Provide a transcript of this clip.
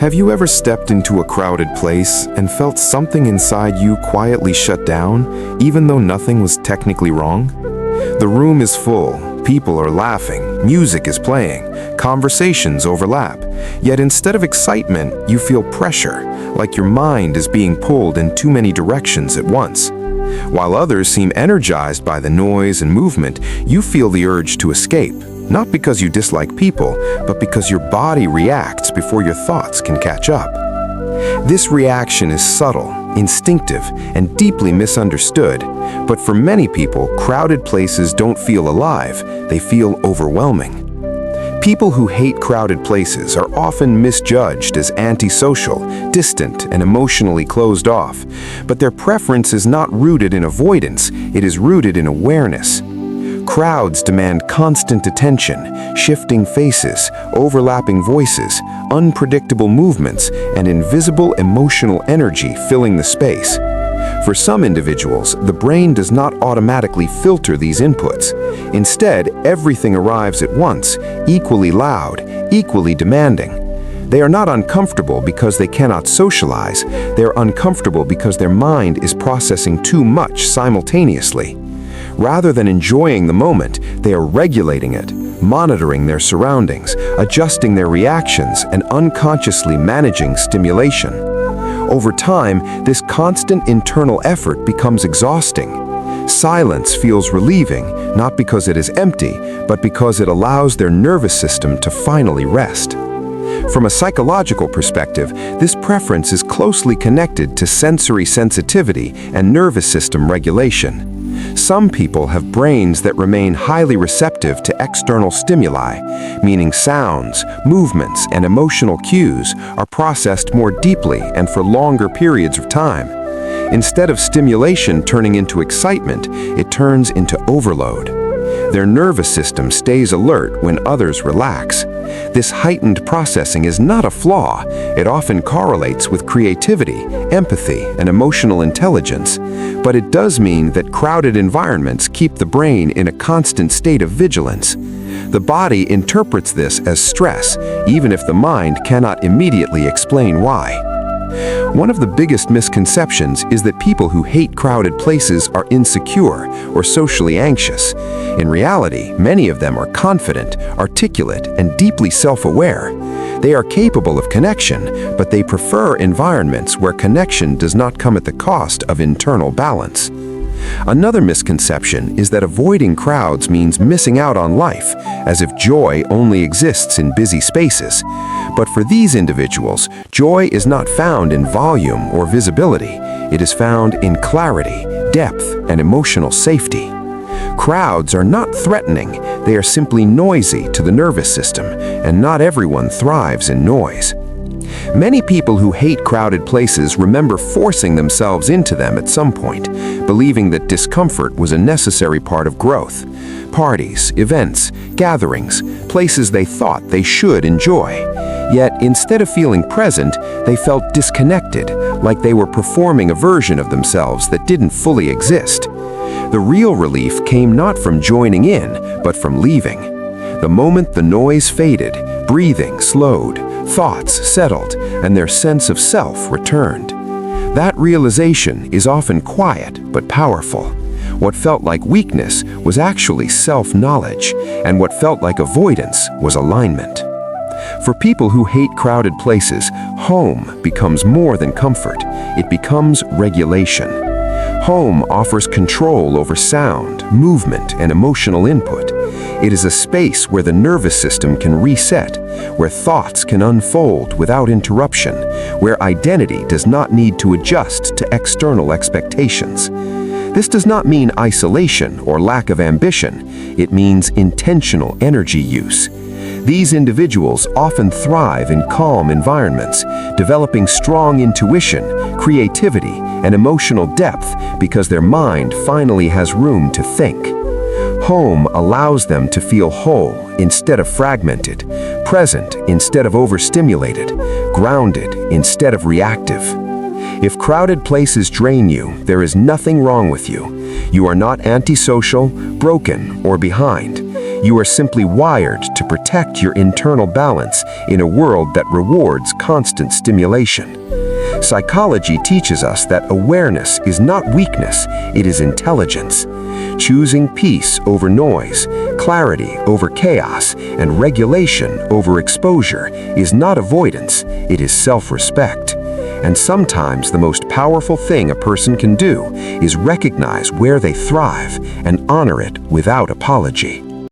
Have you ever stepped into a crowded place and felt something inside you quietly shut down, even though nothing was technically wrong? The room is full, people are laughing, music is playing, conversations overlap. Yet instead of excitement, you feel pressure, like your mind is being pulled in too many directions at once. While others seem energized by the noise and movement, you feel the urge to escape. Not because you dislike people, but because your body reacts before your thoughts can catch up. This reaction is subtle, instinctive, and deeply misunderstood. But for many people, crowded places don't feel alive, they feel overwhelming. People who hate crowded places are often misjudged as antisocial, distant, and emotionally closed off. But their preference is not rooted in avoidance, it is rooted in awareness. Crowds demand constant attention, shifting faces, overlapping voices, unpredictable movements, and invisible emotional energy filling the space. For some individuals, the brain does not automatically filter these inputs. Instead, everything arrives at once, equally loud, equally demanding. They are not uncomfortable because they cannot socialize. They are uncomfortable because their mind is processing too much simultaneously. Rather than enjoying the moment, they are regulating it, monitoring their surroundings, adjusting their reactions, and unconsciously managing stimulation. Over time, this constant internal effort becomes exhausting. Silence feels relieving, not because it is empty, but because it allows their nervous system to finally rest. From a psychological perspective, this preference is closely connected to sensory sensitivity and nervous system regulation. Some people have brains that remain highly receptive to external stimuli, meaning sounds, movements, and emotional cues are processed more deeply and for longer periods of time. Instead of stimulation turning into excitement, it turns into overload. Their nervous system stays alert when others relax. This heightened processing is not a flaw. It often correlates with creativity, empathy, and emotional intelligence. But it does mean that crowded environments keep the brain in a constant state of vigilance. The body interprets this as stress, even if the mind cannot immediately explain why. One of the biggest misconceptions is that people who hate crowded places are insecure or socially anxious. In reality, many of them are confident, articulate, and deeply self-aware. They are capable of connection, but they prefer environments where connection does not come at the cost of internal balance. Another misconception is that avoiding crowds means missing out on life, as if joy only exists in busy spaces. But for these individuals, joy is not found in volume or visibility. It is found in clarity, depth, and emotional safety. Crowds are not threatening, they are simply noisy to the nervous system, and not everyone thrives in noise. Many people who hate crowded places remember forcing themselves into them at some point, believing that discomfort was a necessary part of growth. Parties, events, gatherings, places they thought they should enjoy. Yet, instead of feeling present, they felt disconnected, like they were performing a version of themselves that didn't fully exist. The real relief came not from joining in, but from leaving. The moment the noise faded, breathing slowed, thoughts settled, and their sense of self returned. That realization is often quiet but powerful. What felt like weakness was actually self-knowledge, and what felt like avoidance was alignment. For people who hate crowded places, home becomes more than comfort. It becomes regulation. Home offers control over sound, movement, and emotional input. It is a space where the nervous system can reset, where thoughts can unfold without interruption, where identity does not need to adjust to external expectations. This does not mean isolation or lack of ambition. It means intentional energy use. These individuals often thrive in calm environments, developing strong intuition, creativity, and emotional depth because their mind finally has room to think. Home allows them to feel whole instead of fragmented, present instead of overstimulated, grounded instead of reactive. If crowded places drain you, there is nothing wrong with you. You are not antisocial, broken, or behind. You are simply wired to protect your internal balance in a world that rewards constant stimulation. Psychology teaches us that awareness is not weakness, it is intelligence. Choosing peace over noise, clarity over chaos, and regulation over exposure is not avoidance, it is self-respect. And sometimes the most powerful thing a person can do is recognize where they thrive and honor it without apology.